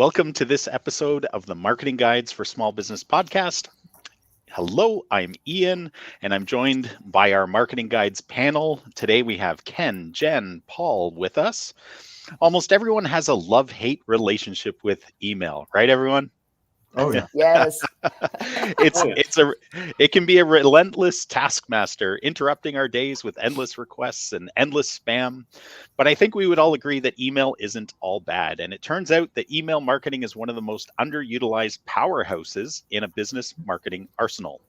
Welcome to this episode of the Marketing Guides for Small Business podcast. Hello, I'm Ian, and I'm joined by our Marketing Guides panel. Today we have Ken, Jen, Paul with us. Almost everyone has a love-hate relationship with email, right, everyone? Oh yeah. Yes. It can be a relentless taskmaster, interrupting our days with endless requests and endless spam. But I think we would all agree that email isn't all bad. And it turns out that email marketing is one of the most underutilized powerhouses in a business marketing arsenal.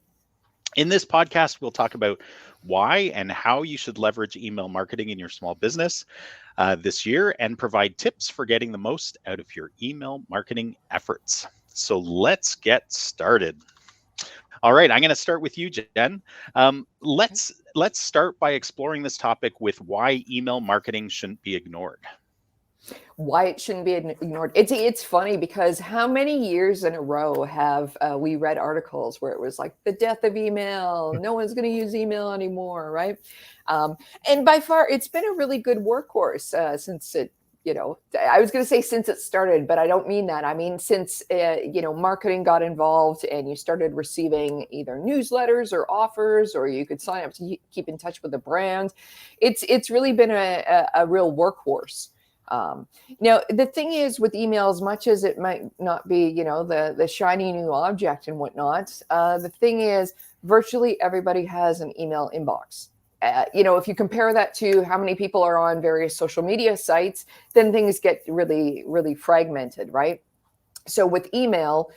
In this podcast, we'll talk about why and how you should leverage email marketing in your small business this year and provide tips for getting the most out of your email marketing efforts. So let's get started. All right, I'm going to start with you, Jen. Let's start by exploring this topic with why email marketing shouldn't be ignored. Why it shouldn't be ignored. It's funny because how many years in a row have we read articles where it was like the death of email, no one's going to use email anymore, right? And by far, it's been a really good workhorse since it, I was going to say since it started, but I don't mean that. I mean, since, marketing got involved and you started receiving either newsletters or offers, or you could sign up to keep in touch with the brand. It's really been a real workhorse. Now, the thing is with email, as much as it might not be, the shiny new object and whatnot, the thing is virtually everybody has an email inbox. If you compare that to how many people are on various social media sites, then things get really, really fragmented, right? So with email,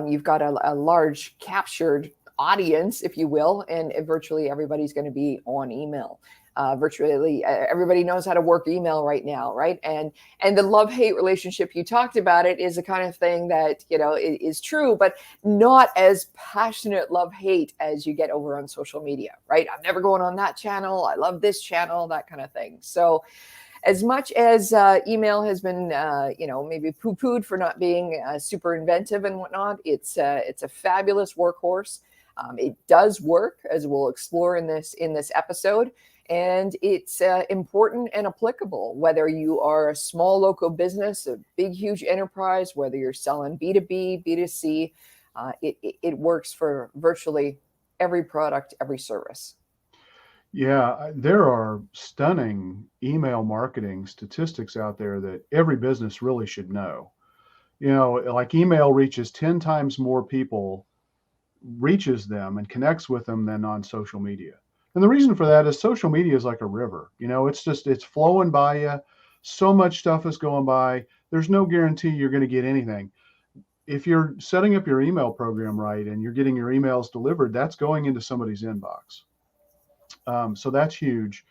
you've got a large captured audience, if you will, and virtually everybody's going to be on email. Virtually everybody knows how to work email right now, right? And the love-hate relationship you talked about, it is the kind of thing that is true, but not as passionate love-hate as you get over on social media, right? I'm never going on that channel. I love this channel, that kind of thing. So as much as email has been, maybe poo-pooed for not being super inventive and whatnot, it's a fabulous workhorse. It does work, as we'll explore in this episode. And it's important and applicable, whether you are a small local business, a big, huge enterprise, whether you're selling B2B, B2C, it works for virtually every product, every service. Yeah, there are stunning email marketing statistics out there that every business really should know. Like email reaches 10 times more people, reaches them and connects with them than on social media. And the reason for that is social media is like a river. It's flowing by you. So much stuff is going by. There's no guarantee you're going to get anything. If you're setting up your email program right and you're getting your emails delivered, that's going into somebody's inbox. So that's huge.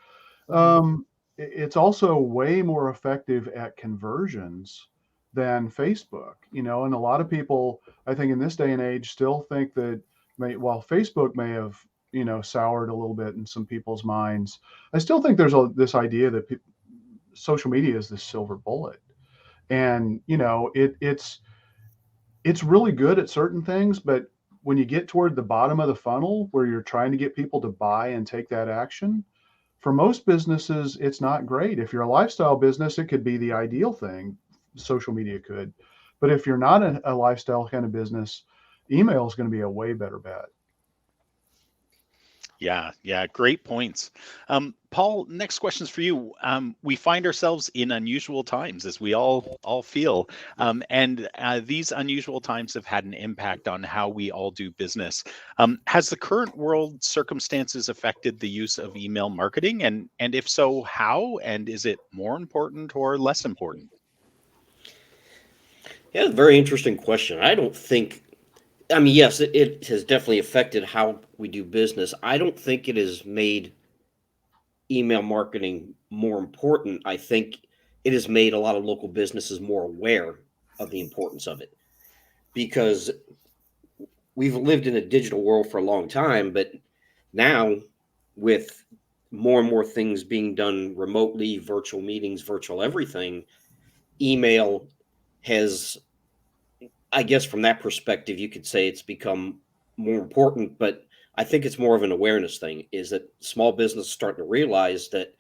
It's also way more effective at conversions than Facebook, and a lot of people, I think in this day and age, still think that while Facebook may have soured a little bit in some people's minds, I still think there's this idea that social media is this silver bullet, and it's really good at certain things, but when you get toward the bottom of the funnel where you're trying to get people to buy and take that action, for most businesses it's not great. If you're a lifestyle business, it could be the ideal thing, social media could, but if you're not a lifestyle kind of business, email is going to be a way better bet. Yeah, great points. Paul, next question's for you. We find ourselves in unusual times, as we all feel, and these unusual times have had an impact on how we all do business. Has the current world circumstances affected the use of email marketing, and if so, how? And is it more important or less important? Yeah, very interesting question. Yes, it has definitely affected how we do business. I don't think it has made email marketing more important. I think it has made a lot of local businesses more aware of the importance of it, because we've lived in a digital world for a long time, but now with more and more things being done remotely, virtual meetings, virtual everything, email has, I guess from that perspective, you could say it's become more important, but I think it's more of an awareness thing, is that small business is starting to realize that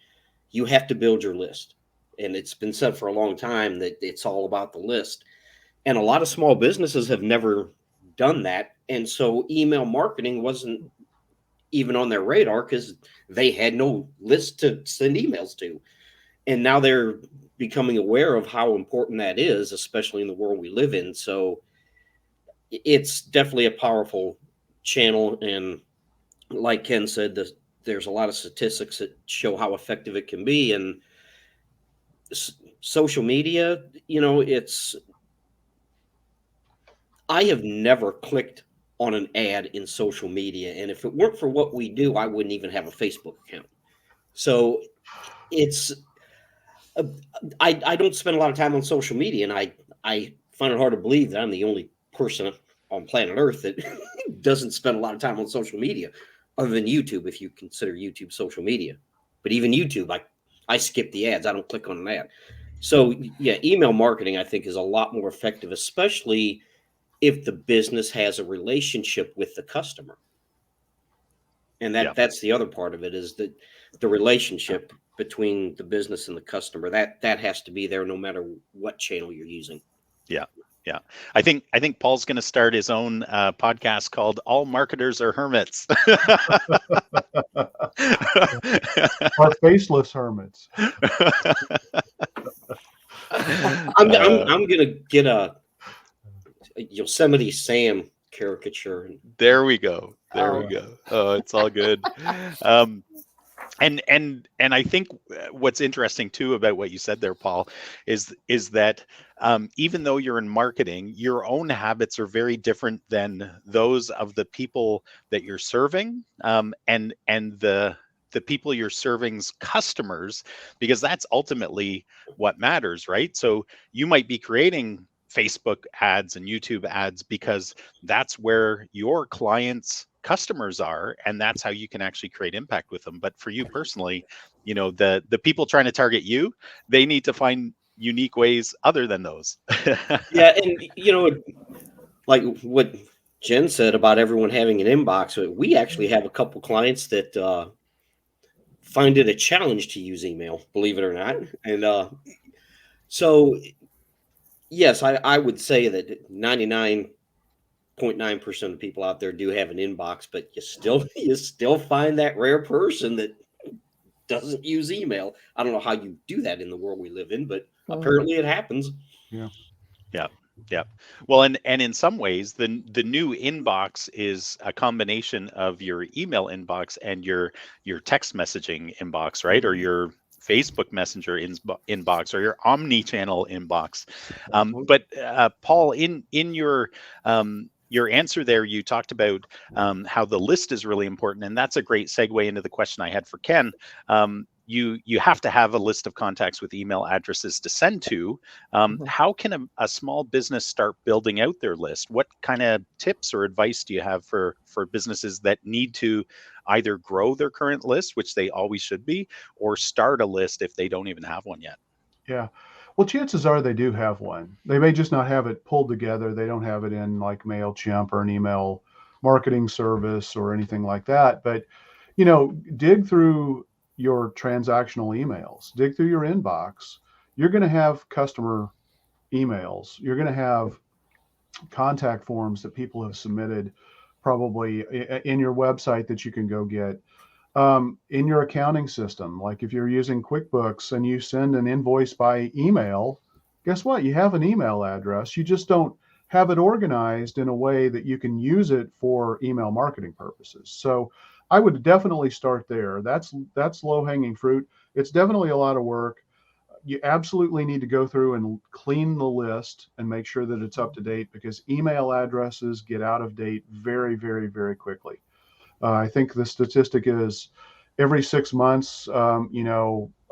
you have to build your list. And it's been said for a long time that it's all about the list. And a lot of small businesses have never done that. And so email marketing wasn't even on their radar because they had no list to send emails to. And now they're becoming aware of how important that is, especially in the world we live in. So it's definitely a powerful channel. And like Ken said, there's a lot of statistics that show how effective it can be. And social media, I have never clicked on an ad in social media. And if it weren't for what we do, I wouldn't even have a Facebook account. So it's, I don't spend a lot of time on social media, and I find it hard to believe that I'm the only person on planet Earth that doesn't spend a lot of time on social media, other than YouTube, if you consider YouTube social media. But even YouTube, I skip the ads. I don't click on an ad. So yeah, email marketing I think is a lot more effective, especially if the business has a relationship with the customer. And that's the other part of it, is that the relationship between the business and the customer, that has to be there no matter what channel you're using. Yeah. Yeah. I think Paul's going to start his own podcast called All Marketers Are Hermits. Our faceless hermits. I'm going to get a Yosemite Sam caricature. There we go. We go. Oh, it's all good. And I think what's interesting too about what you said there, Paul, is that even though you're in marketing, your own habits are very different than those of the people that you're serving, and the people you're serving's customers, because that's ultimately what matters, right? So you might be creating Facebook ads and YouTube ads because that's where your clients' customers are, and that's how you can actually create impact with them. But for you personally, the people trying to target you, they need to find unique ways other than those. Yeah, and like what Jen said about everyone having an inbox, we actually have a couple clients that find it a challenge to use email, believe it or not. And so yes, I would say that 99.9% of people out there do have an inbox, but you still find that rare person that doesn't use email. I don't know how you do that in the world we live in, but apparently it happens. Yeah. Yeah. Well, and in some ways, the new inbox is a combination of your email inbox and your text messaging inbox, right? Or your Facebook Messenger inbox, or your omni-channel inbox. But Paul, in your answer there, you talked about how the list is really important, and that's a great segue into the question I had for Ken. You have to have a list of contacts with email addresses to send to. How can a small business start building out their list? What kind of tips or advice do you have for businesses that need to either grow their current list, which they always should be, or start a list if they don't even have one yet? Yeah. Well, chances are they do have one. They may just not have it pulled together. They don't have it in like MailChimp or an email marketing service or anything like that. But, dig through your transactional emails, dig through your inbox. You're going to have customer emails. You're going to have contact forms that people have submitted probably in your website that you can go get. In your accounting system, like if you're using QuickBooks and you send an invoice by email, guess what? You have an email address. You just don't have it organized in a way that you can use it for email marketing purposes. So I would definitely start there. That's low-hanging fruit. It's definitely a lot of work. You absolutely need to go through and clean the list and make sure that it's up to date, because email addresses get out of date very, very, very quickly. I think the statistic is every 6 months, a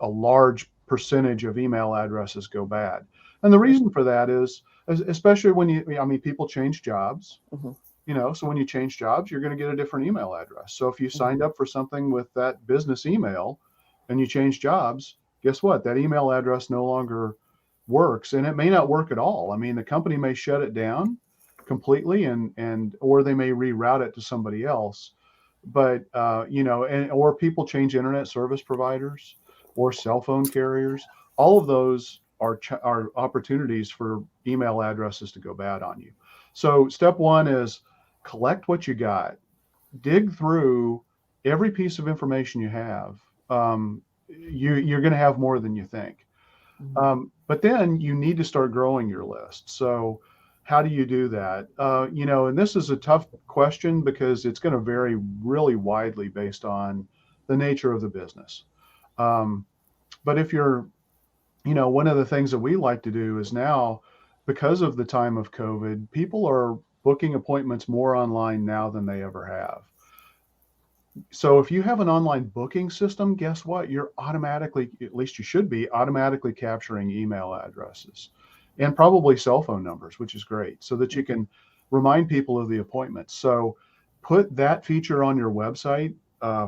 large percentage of email addresses go bad. And the reason for that is, especially when people change jobs, so when you change jobs, you're going to get a different email address. So if you signed up for something with that business email and you change jobs, guess what? That email address no longer works, and it may not work at all. I mean, the company may shut it down completely or they may reroute it to somebody else. But or people change internet service providers or cell phone carriers. All of those are opportunities for email addresses to go bad on you. So step one is collect what you got, dig through every piece of information you have. You're going to have more than you think. But then you need to start growing your list. So how do you do that? And this is a tough question because it's going to vary really widely based on the nature of the business. But if you're, one of the things that we like to do is now, because of the time of COVID, people are booking appointments more online now than they ever have. So if you have an online booking system, guess what? You're automatically, at least you should be, automatically capturing email addresses and probably cell phone numbers, which is great, so that you can remind people of the appointments. So put that feature on your website.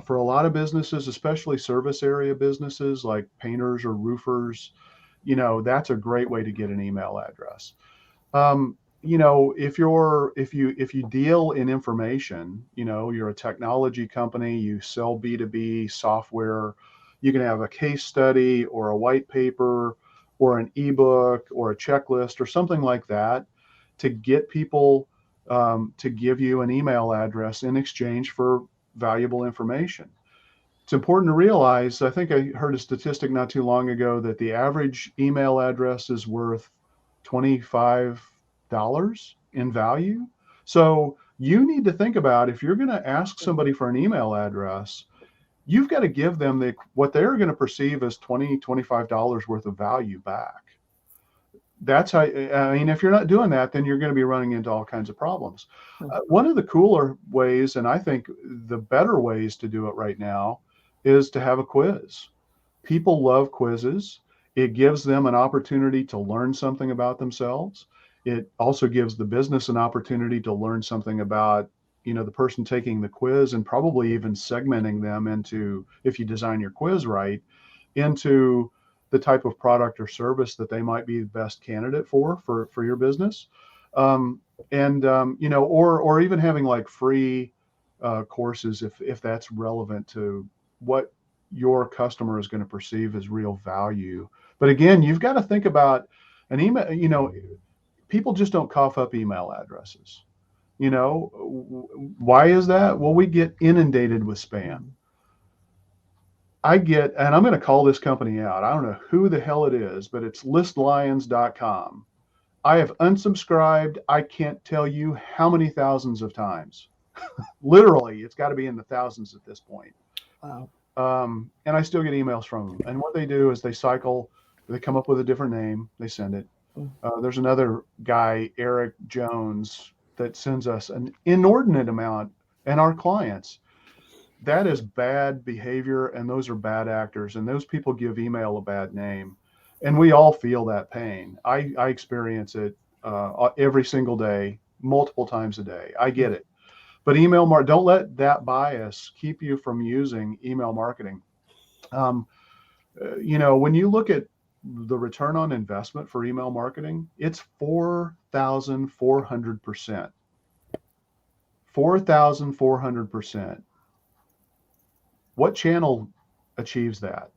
For a lot of businesses, especially service area businesses like painters or roofers, that's a great way to get an email address. If you deal in information, you're a technology company, you sell B2B software, you can have a case study or a white paper or an ebook or a checklist or something like that to get people to give you an email address in exchange for valuable information. It's important to realize, I think I heard a statistic not too long ago that the average email address is worth $25 in value. So you need to think about, if you're going to ask somebody for an email address, you've got to give them what they're going to perceive as $20, $25 worth of value back. That's how, if you're not doing that, then you're going to be running into all kinds of problems. One of the cooler ways, and I think the better ways to do it right now, is to have a quiz. People love quizzes. It gives them an opportunity to learn something about themselves. It also gives the business an opportunity to learn something about, the person taking the quiz, and probably even segmenting them into, if you design your quiz right, into the type of product or service that they might be the best candidate for your business. Or even having like free courses if that's relevant to what your customer is going to perceive as real value. But again, you've got to think about an email, people just don't cough up email addresses. Why is that? Well, we get inundated with spam. And I'm going to call this company out. I don't know who the hell it is, but it's listlions.com. I have unsubscribed. I can't tell you how many thousands of times. Literally, it's got to be in the thousands at this point. Wow. And I still get emails from them. And what they do is they come up with a different name, they send it. There's another guy, Eric Jones, that sends us an inordinate amount, and our clients. That is bad behavior, and those are bad actors, and those people give email a bad name. And we all feel that pain. I experience it every single day, multiple times a day. I get it. But don't let that bias keep you from using email marketing. When you look at the return on investment for email marketing, it's 4,400%. 4,400%. What channel achieves that?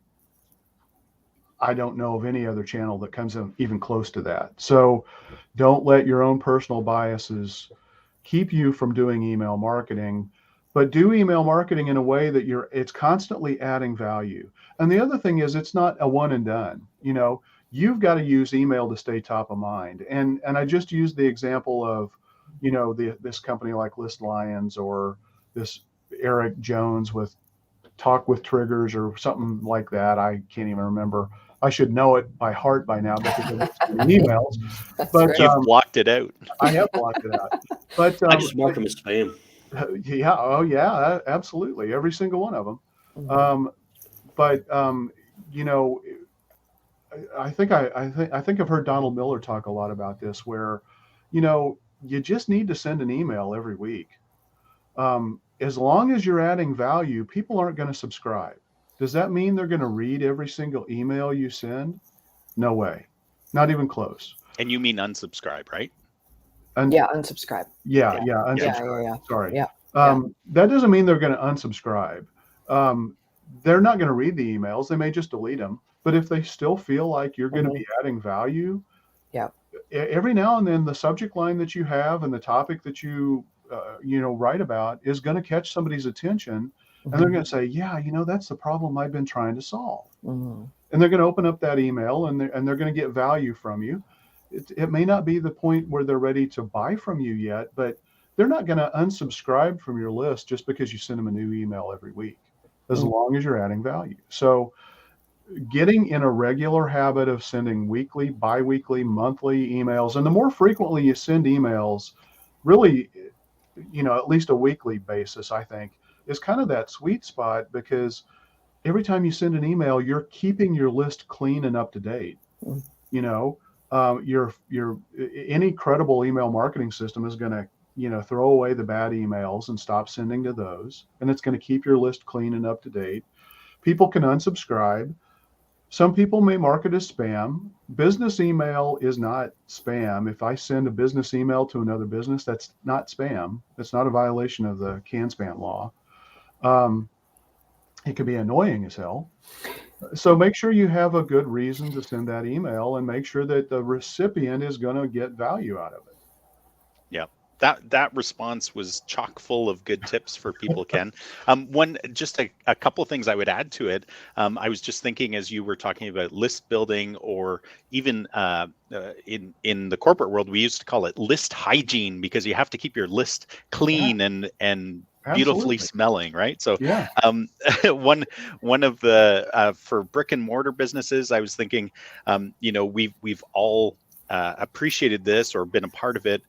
I don't know of any other channel that comes in even close to that. So don't let your own personal biases keep you from doing email marketing, but do email marketing in a way that it's constantly adding value. And the other thing is, it's not a one and done. You've got to use email to stay top of mind. And I just used the example of, this company like List Lions, or this Eric Jones with Talk with Triggers or something like that. I can't even remember. I should know it by heart by now because I've been emails. But you've blocked it out. I have blocked it out. But I just mark them as spam. Yeah. Oh, yeah. Absolutely. Every single one of them. I think I've heard Donald Miller talk a lot about this, where, you just need to send an email every week. As long as you're adding value, people aren't going to subscribe. Does that mean they're going to read every single email you send? No way. Not even close. And you mean unsubscribe, right? Unsubscribe. Yeah, unsubscribe. Yeah. Sorry. Yeah. That doesn't mean they're going to unsubscribe. They're not going to read the emails. They may just delete them. But if they still feel like you're going to be adding value, Yeah. every now and then the subject line that you have and the topic that you write about is going to catch somebody's attention, and they're going to say, yeah, that's the problem I've been trying to solve. And they're going to open up that email, and they're going to get value from you. It may not be the point where they're ready to buy from you yet, but they're not going to unsubscribe from your list just because you send them a new email every week, as long as you're adding value. So getting in a regular habit of sending weekly, biweekly, monthly emails, and the more frequently you send emails, really, at least a weekly basis, I think, is kind of that sweet spot, because every time you send an email, you're keeping your list clean and up to date. Any credible email marketing system is going to throw away the bad emails and stop sending to those, and it's going to keep your list clean and up to date. People can unsubscribe. Some people may mark it as spam. Business email is not spam. If I send a business email to another business, that's not spam. It's not a violation of the CAN-SPAM law. It can be annoying as hell. So make sure you have a good reason to send that email, and make sure that the recipient is going to get value out of it. Yeah. That response was chock full of good tips for people, Ken. Just a couple of things I would add to it. I was just thinking, as you were talking about list building, or even in the corporate world, we used to call it list hygiene, because you have to keep your list clean and beautifully smelling, right? So yeah. one of the for brick and mortar businesses, I was thinking, we've all appreciated this or been a part of it,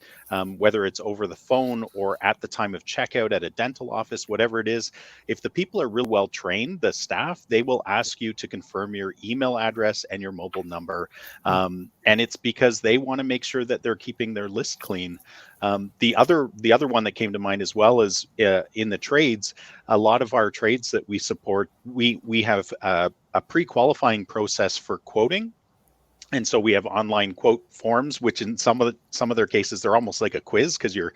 whether it's over the phone or at the time of checkout at a dental office, whatever it is. If the people are real well trained, the staff, they will ask you to confirm your email address and your mobile number. And it's because they want to make sure that they're keeping their list clean. The other one that came to mind as well is in the trades. A lot of our trades that we support, we have a pre-qualifying process for quoting. And so we have online quote forms, which in some of their cases, they're almost like a quiz, because you're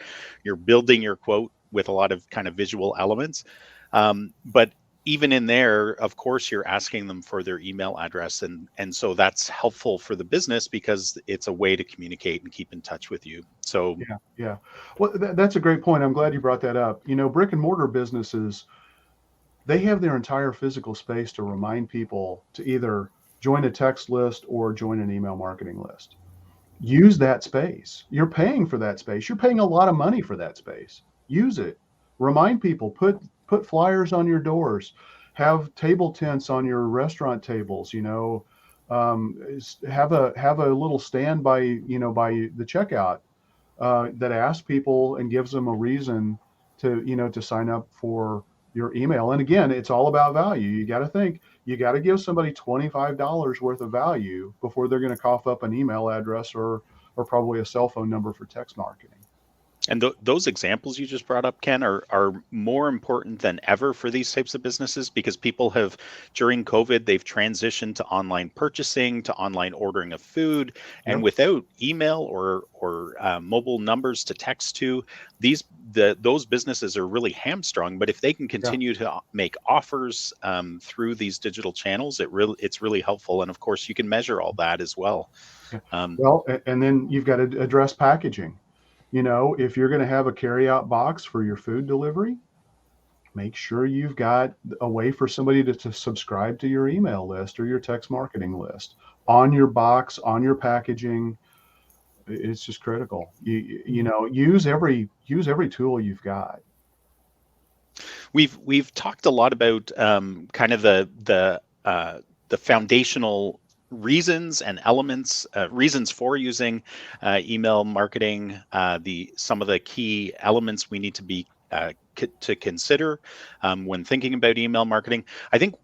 building your quote with a lot of kind of visual elements. But even in there, of course, you're asking them for their email address. And so that's helpful for the business, because it's a way to communicate and keep in touch with you. So yeah. Well, that's a great point. I'm glad you brought that up. Brick and mortar businesses, they have their entire physical space to remind people to either join a text list or join an email marketing list. Use that space. You're paying for that space. You're paying a lot of money for that space. Use it. Remind people. Put flyers on your doors. Have table tents on your restaurant tables. Have a little stand by the checkout that asks people and gives them a reason to sign up for your email. And again, it's all about value. You got to give somebody $25 worth of value before they're going to cough up an email address or probably a cell phone number for text marketing. And those examples you just brought up, Ken, are more important than ever for these types of businesses, because people have, during COVID, they've transitioned to online purchasing, to online ordering of food, and without email or mobile numbers to text to, those businesses are really hamstrung. But if they can continue to make offers through these digital channels, it's really helpful. And of course, you can measure all that as well. And then you've got to address packaging. If you're going to have a carryout box for your food delivery, make sure you've got a way for somebody to subscribe to your email list or your text marketing list on your box, on your packaging. It's just critical. Use every tool you've got. We've talked a lot about kind of the foundational reasons and elements, reasons for using email marketing, some of the key elements we need to be to consider when thinking about email marketing. I think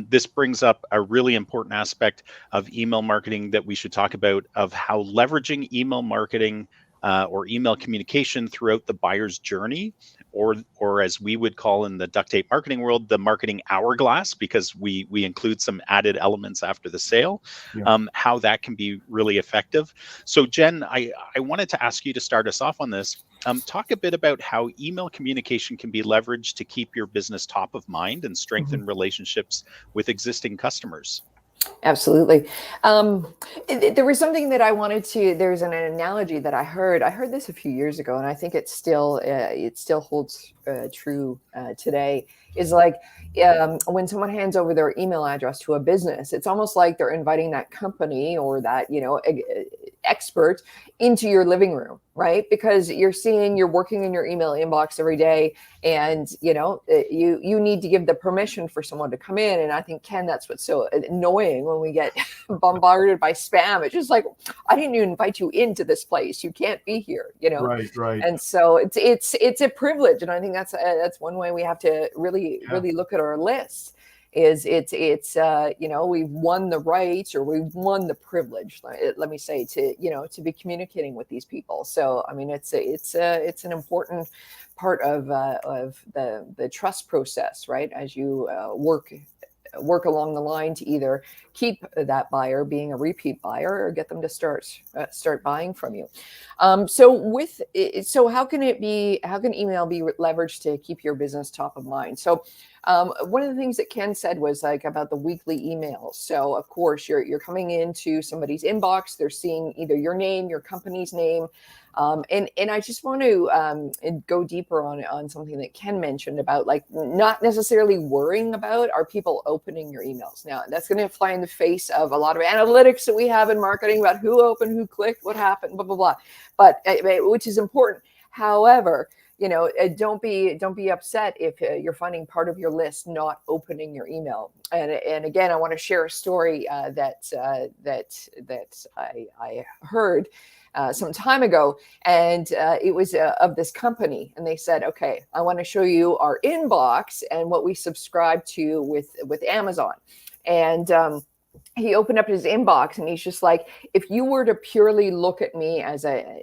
this brings up a really important aspect of email marketing that we should talk about, of how leveraging email marketing or email communication throughout the buyer's journey, or as we would call in the duct tape marketing world, the marketing hourglass, because we include some added elements after the sale, how that can be really effective. So Jen, I wanted to ask you to start us off on this. Talk a bit about how email communication can be leveraged to keep your business top of mind and strengthen relationships with existing customers. Absolutely. There was something that I wanted to. There's an analogy that I heard. I heard this a few years ago, and I think it still holds true today. Is like when someone hands over their email address to a business, it's almost like they're inviting that company or that expert into your living room, right? Because you're working in your email inbox every day, and you need to give the permission for someone to come in. And I think, Ken, that's what's so annoying when we get bombarded by spam. It's just like, I didn't even invite you into this place, you can't be here. Right. And so it's a privilege, and I think that's one way we have to really look at our lists. Is it's we've won the right, or we've won the privilege, let me say, to be communicating with these people. So I mean, it's an important part of the trust process, right? As you work along the line to either keep that buyer being a repeat buyer or get them to start buying from you. So how can email be leveraged to keep your business top of mind? So one of the things that Ken said was like about the weekly emails. So of course you're coming into somebody's inbox, they're seeing either your name, your company's name. And I just want to go deeper on something that Ken mentioned about, like, not necessarily worrying about are people opening your emails. Now, that's going to fly in the face of a lot of analytics that we have in marketing about who opened, who clicked, what happened, blah, blah, blah. But which is important. However, don't be upset if you're finding part of your list not opening your email. And again, I want to share a story that I heard some time ago, and it was of this company, and they said, okay, I want to show you our inbox and what we subscribe to with Amazon. And he opened up his inbox, and he's just like, if you were to purely look at me as an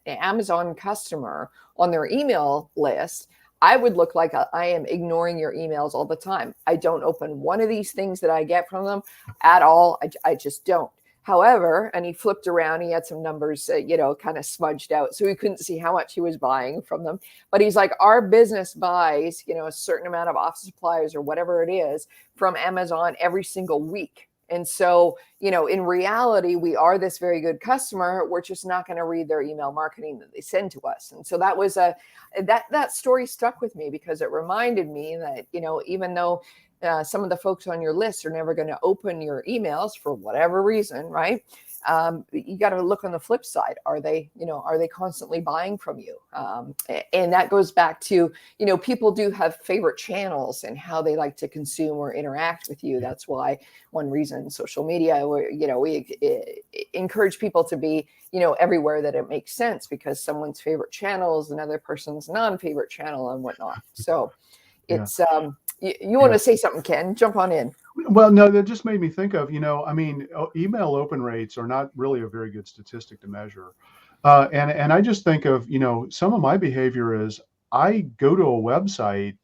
Amazon customer on their email list, I would look like I am ignoring your emails all the time. I don't open one of these things that I get from them at all. I just don't. However, and he flipped around, he had some numbers, kind of smudged out, so he couldn't see how much he was buying from them. But he's like, our business buys, a certain amount of office supplies or whatever it is from Amazon every single week. And so, in reality, we are this very good customer. We're just not going to read their email marketing that they send to us. And so that was that story stuck with me, because it reminded me that, even though some of the folks on your list are never going to open your emails for whatever reason, right? You got to look on the flip side. Are they constantly buying from you? And that goes back to, people do have favorite channels and how they like to consume or interact with you. That's why one reason social media, we encourage people to be, everywhere that it makes sense, because someone's favorite channel is another person's non-favorite channel and whatnot. So it's, you want to say something, Ken? Jump on in. Well, no, that just made me think of, email open rates are not really a very good statistic to measure. And I just think of, some of my behavior is I go to a website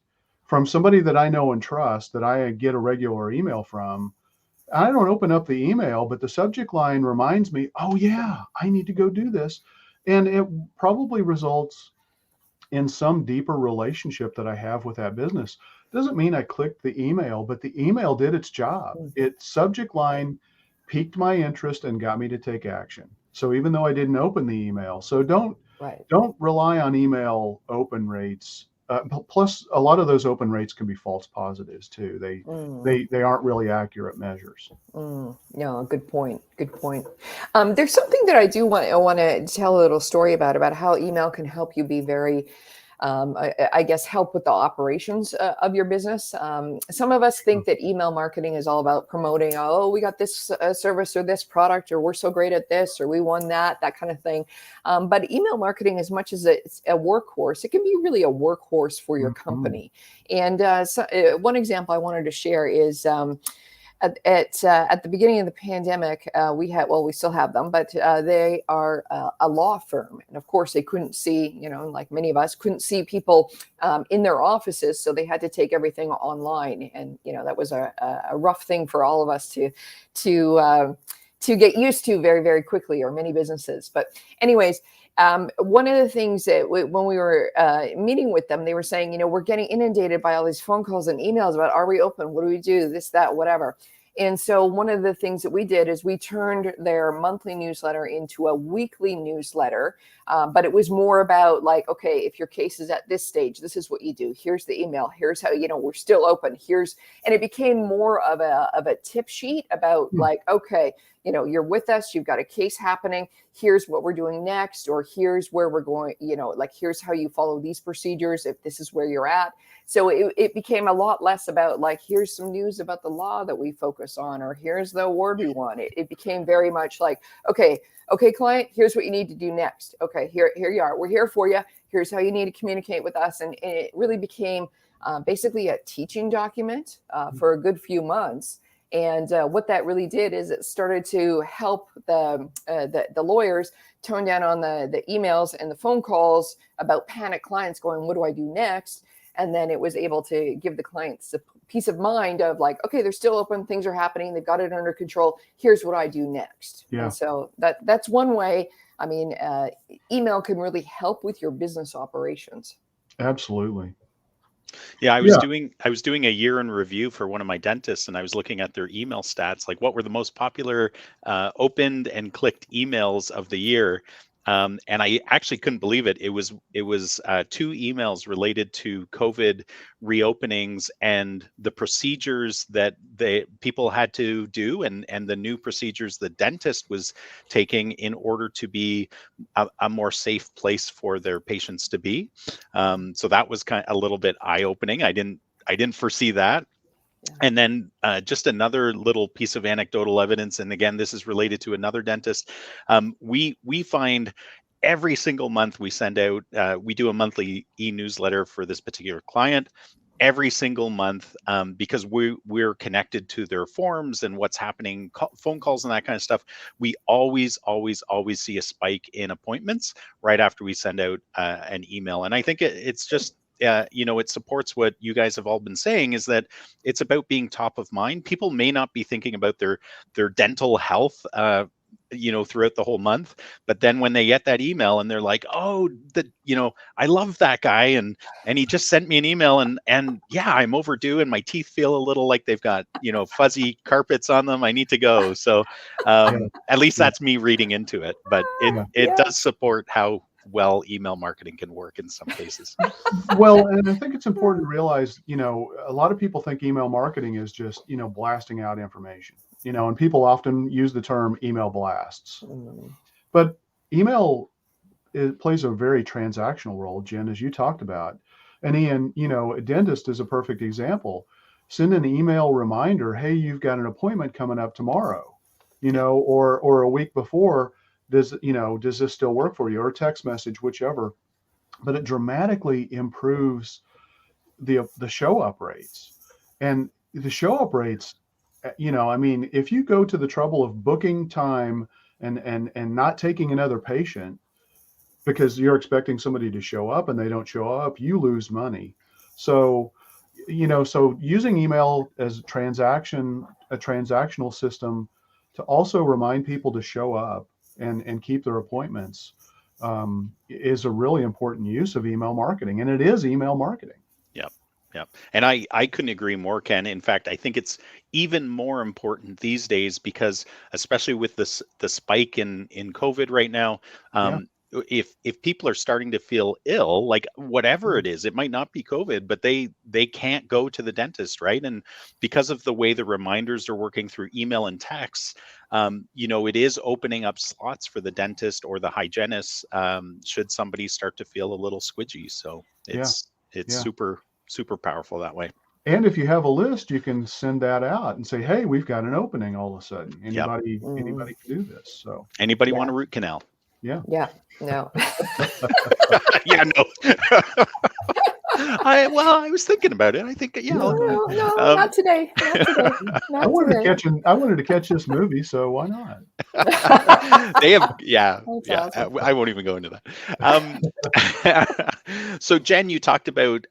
from somebody that I know and trust, that I get a regular email from. I don't open up the email, but the subject line reminds me, oh yeah, I need to go do this. And it probably results in some deeper relationship that I have with that business. Doesn't mean I clicked the email, but the email did its job. Its subject line piqued my interest and got me to take action. So even though I didn't open the email, so don't rely on email open rates. Plus, a lot of those open rates can be false positives too. They aren't really accurate measures. No, good point. Good point. There's something that I do want to tell a little story about how email can help you be very, I guess, help with the operations of your business. Some of us think that email marketing is all about promoting, oh, we got this service or this product, or we're so great at this, or we won that kind of thing. But email marketing, as much as it's a workhorse, it can be really a workhorse for your company. And one example I wanted to share is at the beginning of the pandemic, we still have them, but they are a law firm. And of course, they couldn't see, like many of us, couldn't see people in their offices. So they had to take everything online. And, that was a rough thing for all of us to get used to very, very quickly, or many businesses. But anyways, one of the things that when we were meeting with them, they were saying, we're getting inundated by all these phone calls and emails about, are we open? What do we do? This, that, whatever. And so one of the things that we did is we turned their monthly newsletter into a weekly newsletter. But it was more about like, okay, if your case is at this stage, this is what you do. Here's the email. Here's how, we're still open. And it became more of a tip sheet about like, okay, you're with us, you've got a case happening. Here's what we're doing next, or here's where we're going, like, here's how you follow these procedures if this is where you're at. So it became a lot less about like, here's some news about the law that we focus on, or here's the award we won. It became very much like, okay, client, here's what you need to do next. Okay, here you are. We're here for you. Here's how you need to communicate with us. And it really became basically a teaching document for a good few months. And what that really did is it started to help the lawyers tone down on the emails and the phone calls about panic clients going, what do I do next? And then it was able to give the clients a peace of mind of like, okay, they're still open, things are happening, they've got it under control. Here's what I do next. Yeah. And so that's one way. I mean, email can really help with your business operations. Absolutely. Yeah, I was doing a year in review for one of my dentists, and I was looking at their email stats, like what were the most popular opened and clicked emails of the year. And I actually couldn't believe it. It was 2 emails related to COVID reopenings and the procedures that people had to do, and the new procedures the dentist was taking in order to be a more safe place for their patients to be. So that was kind of a little bit eye-opening. I didn't foresee that. And then just another little piece of anecdotal evidence, and again, this is related to another dentist. We find every single month we send out, we do a monthly e-newsletter for this particular client. Every single month, because we're connected to their forms and what's happening, phone calls and that kind of stuff. We always see a spike in appointments right after we send out an email, and I think it's just. It supports what you guys have all been saying, is that it's about being top of mind. People may not be thinking about their dental health, throughout the whole month, but then when they get that email and they're like, oh, I love that guy, and he just sent me an email, and yeah, I'm overdue, and my teeth feel a little like they've got fuzzy carpets on them. I need to go. So at least that's me reading into it, but it does support how well email marketing can work in some cases. Well, and I think it's important to realize, a lot of people think email marketing is just, blasting out information, and people often use the term email blasts. But email plays a very transactional role, Jen, as you talked about. And Ian, a dentist is a perfect example. Send an email reminder, hey, you've got an appointment coming up tomorrow, or a week before. Does this still work for you? Or a text message, whichever. But it dramatically improves the show up rates. And the show up rates, if you go to the trouble of booking time and not taking another patient because you're expecting somebody to show up and they don't show up, you lose money. So using email as a transactional system to also remind people to show up and keep their appointments is a really important use of email marketing, and it is email marketing. Yep. And I couldn't agree more, Ken. In fact, I think it's even more important these days because, especially with the spike in COVID right now, if people are starting to feel ill, like whatever it is, it might not be COVID, but they can't go to the dentist, right? And because of the way the reminders are working through email and text, it is opening up slots for the dentist or the hygienist should somebody start to feel a little squidgy. So it's super powerful that way. And if you have a list, you can send that out and say, hey, we've got an opening all of a sudden. Anybody can do this. So anybody want a root canal? Yeah. No. Yeah, no. I was thinking about it. I think, No, not today. I wanted to catch this movie, so why not? They have, Awesome. I won't even go into that. So Jen, you talked about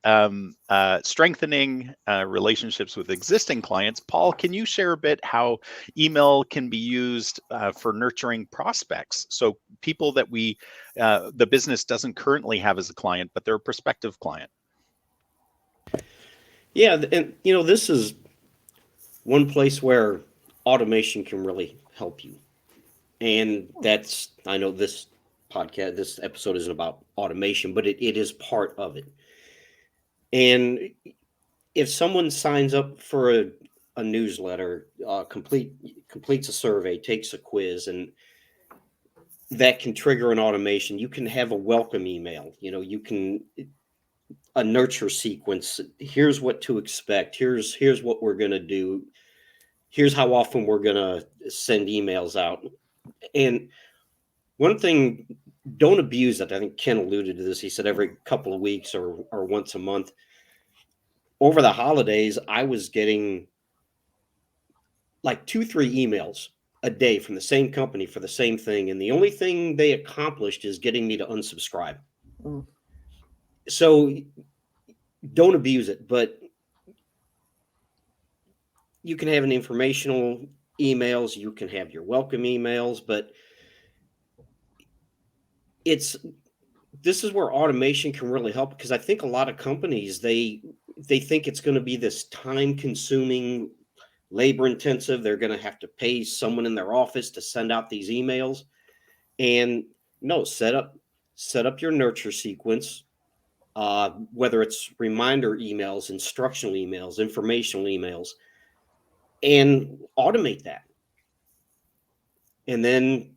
strengthening relationships with existing clients. Paul, can you share a bit how email can be used for nurturing prospects? So people that the business doesn't currently have as a client, but they're a prospective client. Yeah, and this is one place where automation can really help you. And that's, I know this episode isn't about automation, but it is part of it. And if someone signs up for a newsletter, completes a survey, takes a quiz, and that can trigger an automation, you can have a welcome email. You can a nurture sequence. Here's what to expect. Here's what we're going to do. Here's how often we're going to send emails out. And one thing, don't abuse it. I think Ken alluded to this. He said every couple of weeks or once a month. Over the holidays, I was getting like 2-3 emails a day from the same company for the same thing. And the only thing they accomplished is getting me to unsubscribe. Mm. So don't abuse it, but you can have an informational emails, you can have your welcome emails, but this is where automation can really help, because I think a lot of companies, they think it's going to be this time consuming, labor intensive. They're going to have to pay someone in their office to send out these emails. And no, set up your nurture sequence, whether it's reminder emails, instructional emails, informational emails, and automate that. And then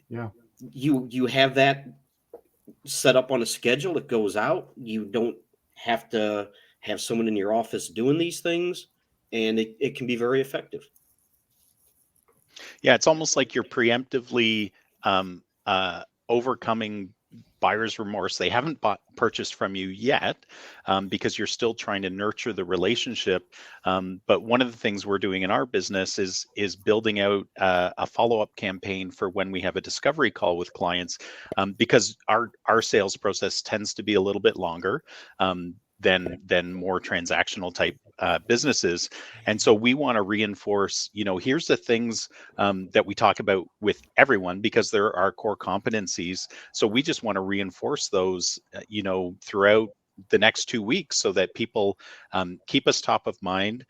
Yeah. you have that set up on a schedule. It goes out. You don't have to have someone in your office doing these things, and it can be very effective. Yeah, it's almost like you're preemptively overcoming buyer's remorse. They haven't purchased from you yet, because you're still trying to nurture the relationship. But one of the things we're doing in our business is building out a follow-up campaign for when we have a discovery call with clients, because our sales process tends to be a little bit longer than more transactional type businesses. And so we want to reinforce, here's the things that we talk about with everyone, because they're our core competencies. So we just want to reinforce those, throughout the next 2 weeks, so that people keep us top of mind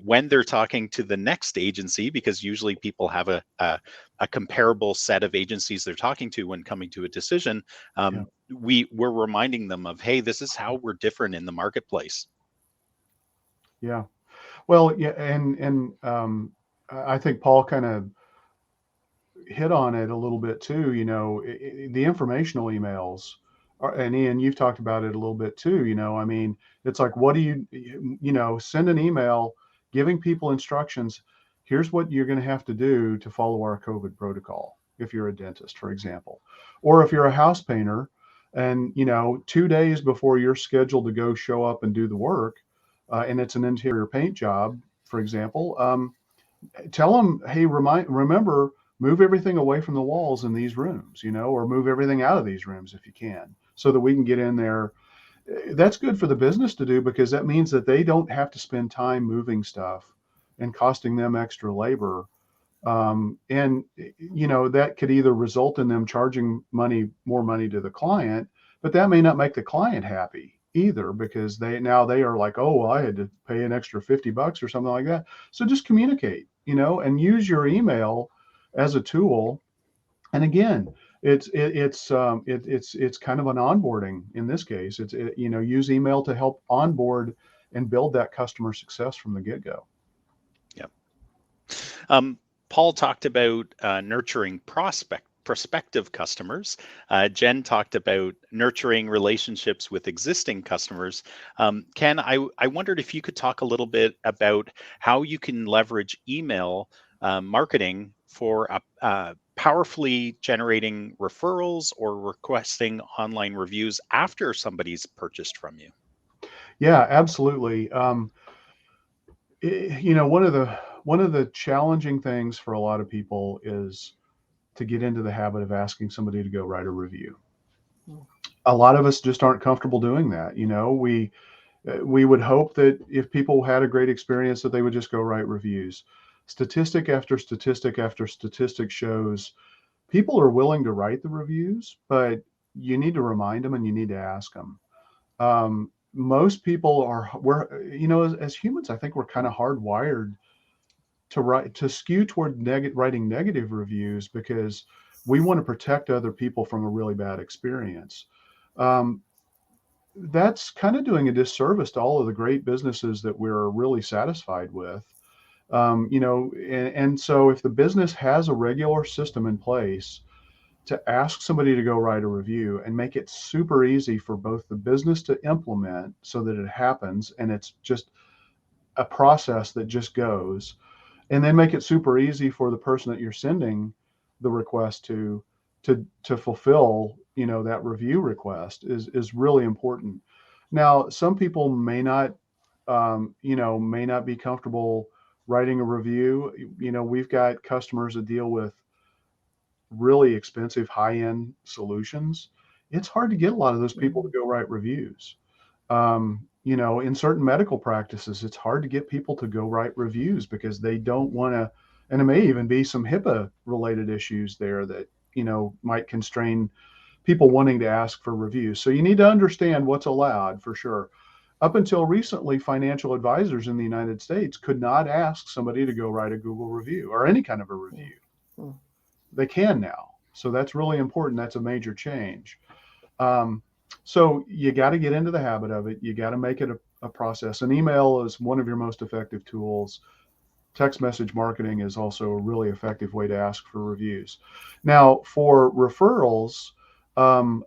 when they're talking to the next agency, because usually people have a comparable set of agencies they're talking to when coming to a decision. Yeah. We're reminding them of, hey, this is how we're different in the marketplace. Yeah. Well, yeah, and I think Paul kind of hit on it a little bit too. The informational emails and Ian, you've talked about it a little bit too. I mean, it's like, what do send an email giving people instructions. Here's what you're going to have to do to follow our COVID protocol. If you're a dentist, for example, or if you're a house painter, and 2 days before you're scheduled to go show up and do the work, and it's an interior paint job, for example, tell them, hey, remember, move everything away from the walls in these rooms, or move everything out of these rooms if you can, so that we can get in there. That's good for the business to do, because that means that they don't have to spend time moving stuff and costing them extra labor. And that could either result in them charging more money to the client, but that may not make the client happy either, because they are like, oh, well, I had to pay an extra $50 or something like that. So just communicate, and use your email as a tool. And again, it's kind of an onboarding in this case. Use email to help onboard and build that customer success from the get-go. Yep. Paul talked about nurturing prospective customers. Jen talked about nurturing relationships with existing customers. Ken, I wondered if you could talk a little bit about how you can leverage email marketing for powerfully generating referrals or requesting online reviews after somebody's purchased from you. Yeah, absolutely. One of the challenging things for a lot of people is to get into the habit of asking somebody to go write a review. A lot of us just aren't comfortable doing that. We would hope that if people had a great experience, that they would just go write reviews. Statistic after statistic after statistic shows people are willing to write the reviews, but you need to remind them and you need to ask them. Most people as humans, I think we're kind of hardwired to skew toward writing negative reviews because we want to protect other people from a really bad experience. Um, that's kind of doing a disservice to all of the great businesses that we're really satisfied with. And so if the business has a regular system in place to ask somebody to go write a review and make it super easy for both the business to implement so that it happens and it's just a process that just goes, and then make it super easy for the person that you're sending the request to fulfill, that review request is really important. Now, some people may not be comfortable writing a review. We've got customers that deal with really expensive high-end solutions. It's hard to get a lot of those people to go write reviews. In certain medical practices, it's hard to get people to go write reviews because they don't want to, and it may even be some HIPAA related issues there that, might constrain people wanting to ask for reviews. So you need to understand what's allowed for sure. Up until recently, financial advisors in the United States could not ask somebody to go write a Google review or any kind of a review. They can now. So that's really important. That's a major change. So you got to get into the habit of it. You got to make it a process. And email is one of your most effective tools. Text message marketing is also a really effective way to ask for reviews. Now, for referrals, I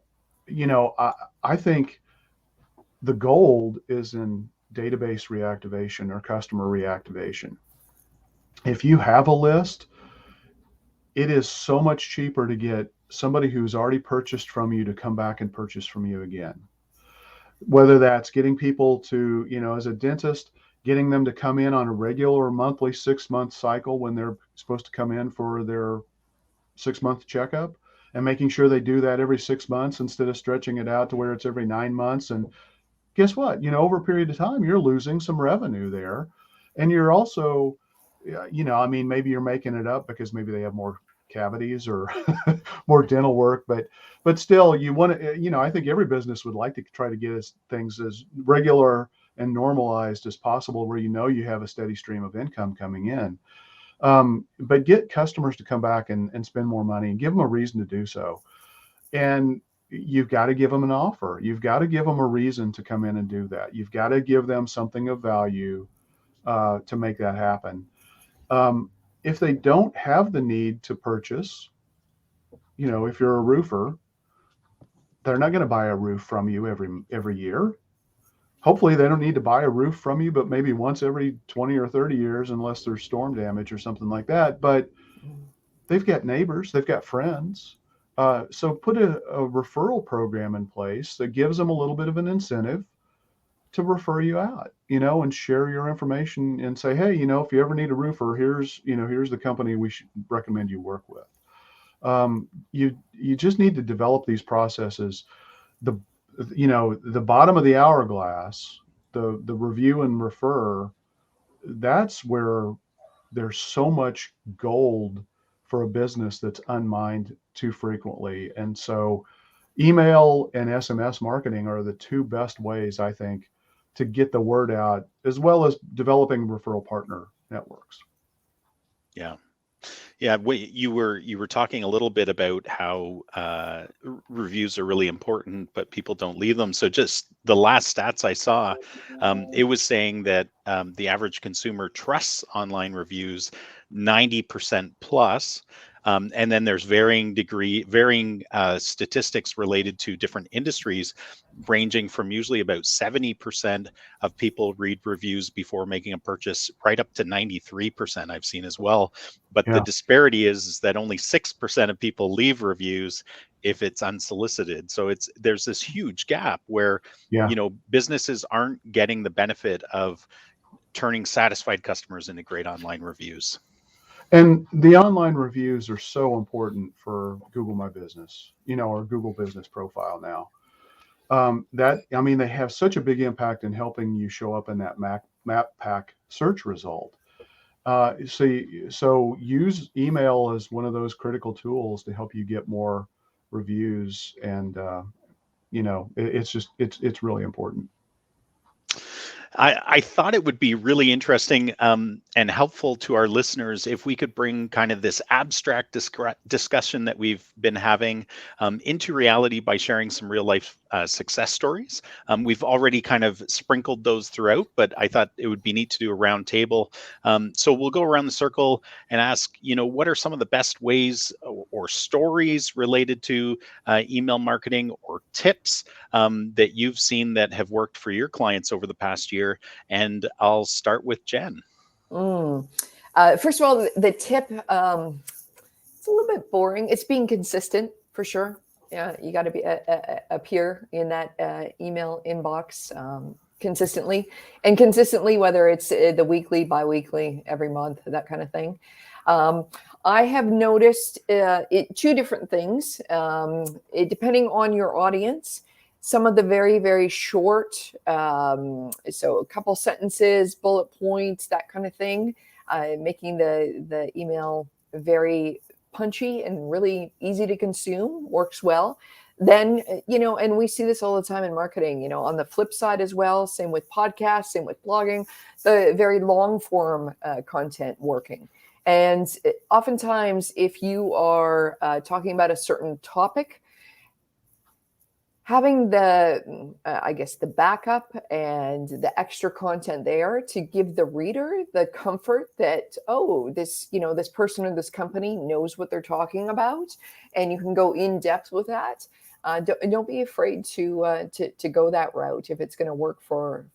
think the gold is in database reactivation or customer reactivation. If you have a list, it is so much cheaper to get somebody who's already purchased from you to come back and purchase from you again. Whether that's getting people to, as a dentist, getting them to come in on a regular monthly 6-month cycle when they're supposed to come in for their 6-month checkup, and making sure they do that every 6 months instead of stretching it out to where it's every 9 months. And guess what? Over a period of time, you're losing some revenue there. And you're also, maybe you're making it up because maybe they have more cavities or more dental work, but still you want to, I think every business would like to try to get things as regular and normalized as possible where you have a steady stream of income coming in. But get customers to come back and spend more money and give them a reason to do so. And you've got to give them an offer. You've got to give them a reason to come in and do that. You've got to give them something of value to make that happen. If they don't have the need to purchase, if you're a roofer, they're not going to buy a roof from you every year. Hopefully they don't need to buy a roof from you, but maybe once every 20 or 30 years, unless there's storm damage or something like that. But they've got neighbors, they've got friends. So put a referral program in place that gives them a little bit of an incentive to refer you out, and share your information and say, hey, if you ever need a roofer, here's the company we should recommend you work with. You just need to develop these processes. The bottom of the hourglass, the review and refer, that's where there's so much gold for a business that's unmined too frequently. And so email and SMS marketing are the two best ways, I think, to get the word out, as well as developing referral partner networks. Yeah. You were talking a little bit about how reviews are really important, but people don't leave them. So just the last stats I saw, it was saying that the average consumer trusts online reviews 90% plus. And then there's varying statistics related to different industries, ranging from usually about 70% of people read reviews before making a purchase, right up to 93% I've seen as well. But the disparity is that only 6% of people leave reviews if it's unsolicited. So there's this huge gap where businesses aren't getting the benefit of turning satisfied customers into great online reviews. And the online reviews are so important for Google My Business, or Google Business Profile now. They have such a big impact in helping you show up in that map pack search result. So use email as one of those critical tools to help you get more reviews, and it's really important. I thought it would be really interesting and helpful to our listeners if we could bring kind of this abstract discussion that we've been having into reality by sharing some real life success stories. We've already kind of sprinkled those throughout, but I thought it would be neat to do a round table. So we'll go around the circle and ask, what are some of the best ways or stories related to email marketing or tips that you've seen that have worked for your clients over the past year? And I'll start with Jen. First of all, the tip, it's a little bit boring. It's being consistent for sure. Yeah, you got to appear in that email inbox consistently, whether it's the weekly, biweekly, every month, that kind of thing. I have noticed two different things, depending on your audience. Some of the very, very short, so a couple sentences, bullet points, that kind of thing, making the email very punchy and really easy to consume works well. Then, and we see this all the time in marketing, on the flip side as well, same with podcasts, same with blogging, the very long form content working. And oftentimes, if you are talking about a certain topic, having the, the backup and the extra content there to give the reader the comfort that, this person or this company knows what they're talking about, and you can go in depth with that. Don't be afraid to go that route if it's going to work for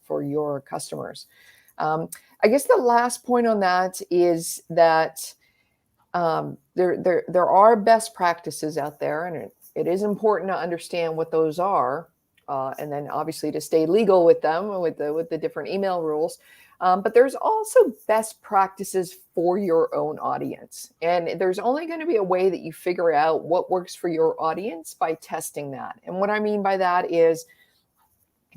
your customers. I guess the last point on that is that there are best practices out there, and it is important to understand what those are, and then obviously to stay legal with them, with the different email rules. But there's also best practices for your own audience. And there's only going to be a way that you figure out what works for your audience by testing that. And what I mean by that is,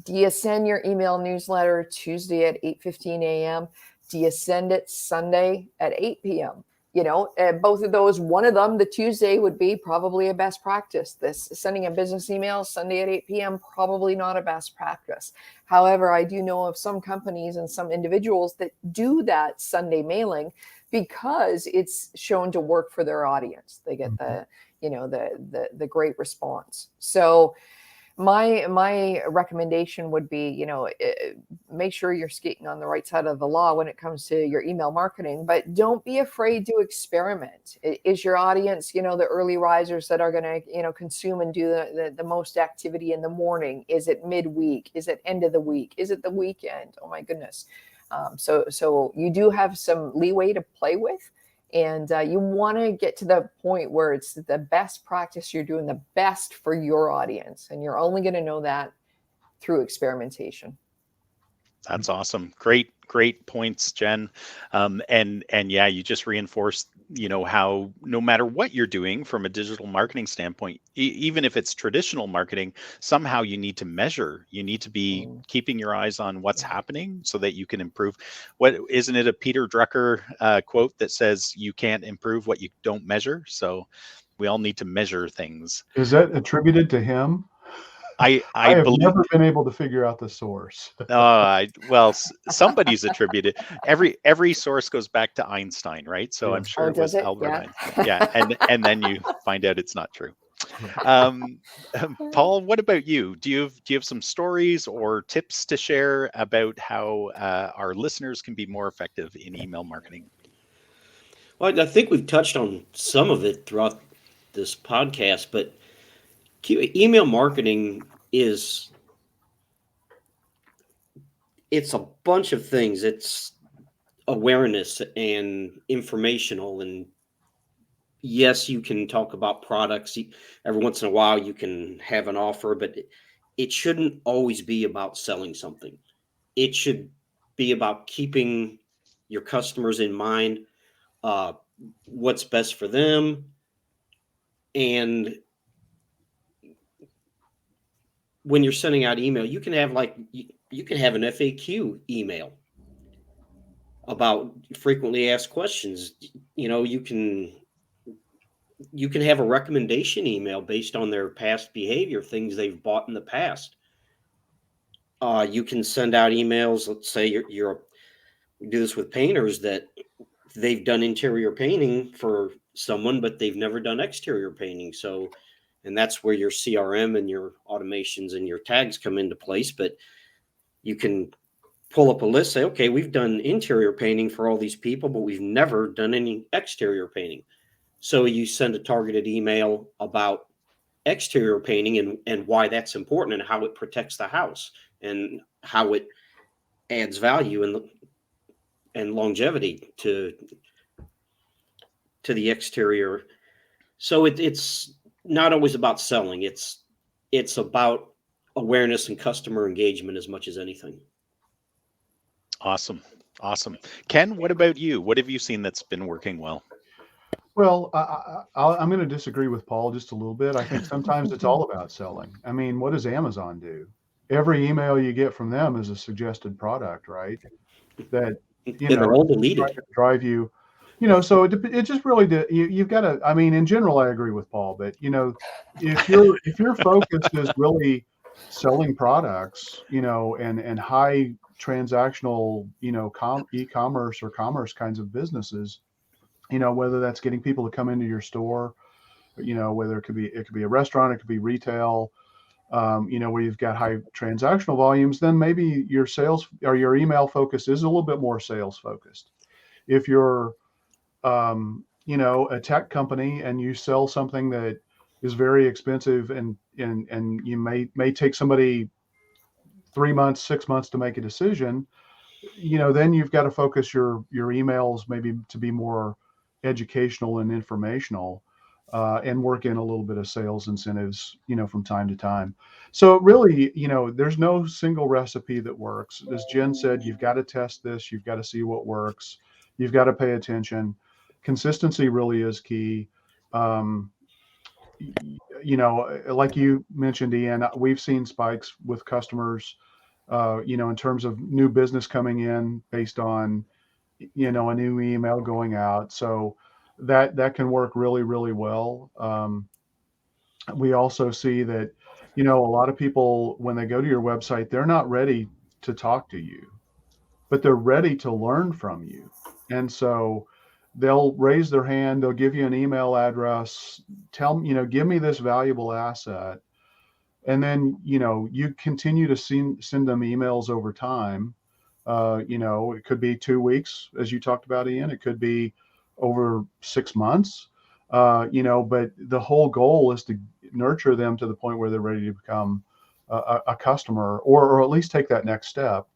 do you send your email newsletter Tuesday at 8:15 a.m.? Do you send it Sunday at 8 p.m.? Both of those, one of them, the Tuesday, would be probably a best practice. This sending a business email Sunday at 8 p.m., probably not a best practice. However, I do know of some companies and some individuals that do that Sunday mailing because it's shown to work for their audience. They get the great response. So my recommendation would be, make sure you're skating on the right side of the law when it comes to your email marketing, but don't be afraid to experiment. Is your audience, the early risers that are going to, consume and do the most activity in the morning? Is it midweek? Is it end of the week? Is it the weekend? Oh my goodness. So you do have some leeway to play with. And you want to get to the point where it's the best practice. You're doing the best for your audience. And you're only going to know that through experimentation. That's awesome. Great points, Jen. And yeah, you just reinforced, how no matter what you're doing from a digital marketing standpoint, even if it's traditional marketing, somehow you need to measure. You need to be keeping your eyes on what's happening so that you can improve. Isn't it a Peter Drucker quote that says you can't improve what you don't measure? So we all need to measure things. Is that attributed to him? I have never been able to figure out the source. Somebody's attributed. Every source goes back to Einstein, right? So I'm sure it was Albert Einstein. Yeah, and then you find out it's not true. Paul, what about you? Do you have some stories or tips to share about how our listeners can be more effective in email marketing? Well, I think we've touched on some of it throughout this podcast, but email marketing it's a bunch of things. It's awareness and informational. And yes, you can talk about products. Every once in a while, you can have an offer, but it shouldn't always be about selling something. It should be about keeping your customers in mind, what's best for them. And when you're sending out email, you can have you can have an FAQ email about frequently asked questions. You can have a recommendation email based on their past behavior, things they've bought in the past. You can send out emails. Let's say we do this with painters, that they've done interior painting for someone, but they've never done exterior painting. So, and that's where your CRM and your automations and your tags come into place. But you can pull up a list, say, okay, we've done interior painting for all these people, but we've never done any exterior painting. So you send a targeted email about exterior painting and why that's important and how it protects the house and how it adds value and longevity to the exterior. So it's not always about selling. It's about awareness and customer engagement as much as anything. Awesome. Awesome. Ken, what about you? What have you seen that's been working well? Well, I'm going to disagree with Paul just a little bit. I think sometimes it's all about selling. I mean, what does Amazon do? Every email you get from them is a suggested product, right? That, you And they're know, all trying deleted. to drive you, so it just really you've got to, I mean, in general, I agree with Paul, but if your focus is really selling products, and high transactional, e-commerce or commerce kinds of businesses, whether that's getting people to come into your store, whether it could be a restaurant, it could be retail, where you've got high transactional volumes, then maybe your sales or your email focus is a little bit more sales focused. If you're, a tech company and you sell something that is very expensive and you may take somebody 3 months, 6 months to make a decision, then you've got to focus your emails maybe to be more educational and informational, and work in a little bit of sales incentives, from time to time. So really, there's no single recipe that works. As Jen said, you've got to test this, you've got to see what works, you've got to pay attention. Consistency really is key. Um, like you mentioned, Ian, we've seen spikes with customers, in terms of new business coming in based on, a new email going out. So that can work really, really well. We also see that, a lot of people, when they go to your website, they're not ready to talk to you, but they're ready to learn from you. And so they'll raise their hand, they'll give you an email address, tell me, give me this valuable asset. And then, you continue to send them emails over time. It could be 2 weeks, as you talked about, Ian. It could be over 6 months. But the whole goal is to nurture them to the point where they're ready to become a customer, or at least take that next step.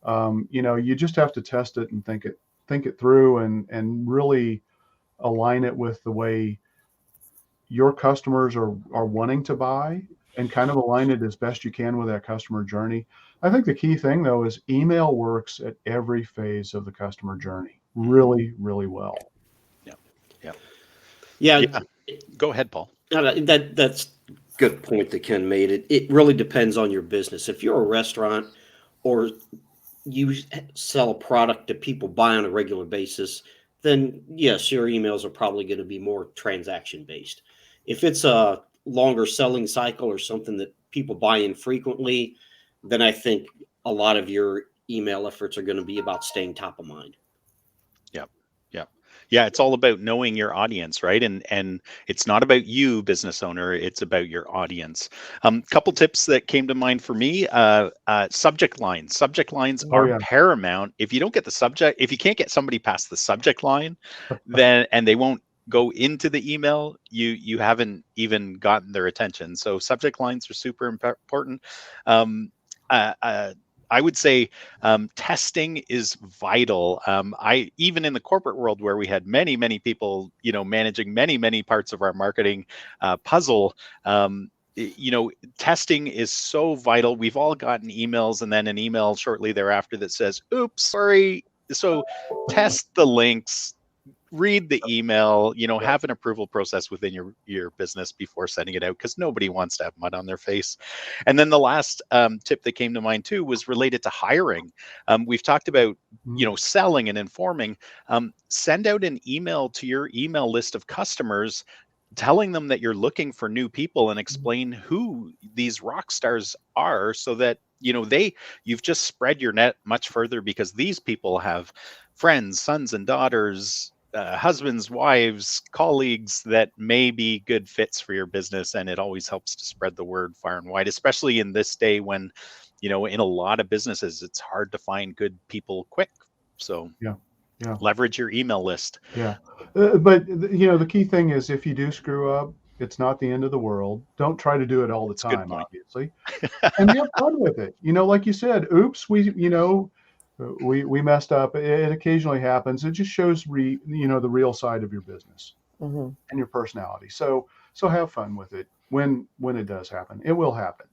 You just have to test it and think it through, and really align it with the way your customers are wanting to buy, and kind of align it as best you can with that customer journey. I think the key thing, though, is email works at every phase of the customer journey really, really well. Yeah. Yeah. Yeah, Yeah. Go ahead, Paul. that's a good point that Ken made. It really depends on your business. If you're a restaurant or you sell a product that people buy on a regular basis, then yes, your emails are probably going to be more transaction based. If it's a longer selling cycle or something that people buy infrequently, then I think a lot of your email efforts are going to be about staying top of mind. Yep. Yep. Yeah, it's all about knowing your audience, right? And it's not about you, business owner. It's about your audience. Couple tips that came to mind for me: subject lines. Subject lines Oh are yeah. paramount. If you don't get the subject, if you can't get somebody past the subject line, then and they won't go into the email, you haven't even gotten their attention. So subject lines are super important. Um, uh, uh, I would say testing is vital. I even in the corporate world where we had many people, managing many parts of our marketing puzzle. Testing is so vital. We've all gotten emails and then an email shortly thereafter that says, "Oops, sorry." So test the links, read the email, have an approval process within your business before sending it out, because nobody wants to have mud on their face. And then the last tip that came to mind too was related to hiring. We've talked about selling and informing. Send out an email to your email list of customers telling them that you're looking for new people and explain who these rock stars are, so that you've just spread your net much further, because these people have friends, sons and daughters, husbands, wives, colleagues that may be good fits for your business. And it always helps to spread the word far and wide, especially in this day when in a lot of businesses it's hard to find good people quick. So Yeah. leverage your email list. Yeah. But the key thing is, if you do screw up, it's not the end of the world. Don't try to do it all the That's a good time, point. obviously, and have fun with it. Like you said, oops, we messed up. It occasionally happens. It just shows the real side of your business and your personality. So have fun with it when it does happen. It will happen.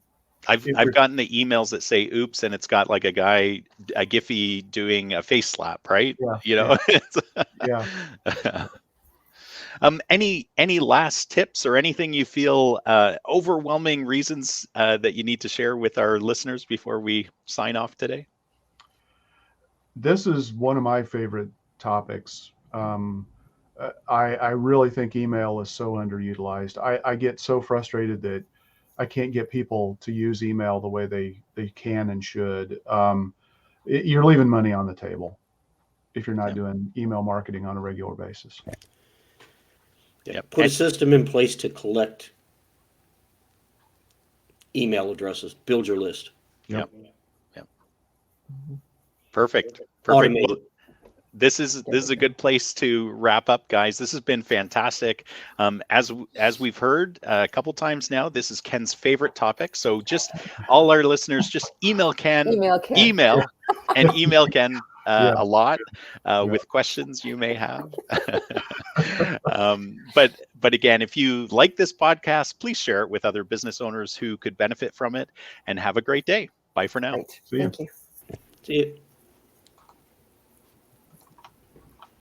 I've gotten the emails that say oops, and it's got like a Giphy doing a face slap, right? Yeah. Any last tips or anything you feel overwhelming reasons that you need to share with our listeners before we sign off today? This is one of my favorite topics. I really think email is so underutilized. I get so frustrated that I can't get people to use email the way they can and should. You're leaving money on the table if you're not doing email marketing on a regular basis. Put a system in place to collect email addresses. Build your list. Yep. Perfect. Automate. Well, this is a good place to wrap up, guys. This has been fantastic. As we've heard a couple times now, this is Ken's favorite topic. So just all our listeners, just email Ken, email Ken a lot with questions you may have. But again, if you like this podcast, please share it with other business owners who could benefit from it, and have a great day. Bye for now. Great. Thank you. See you.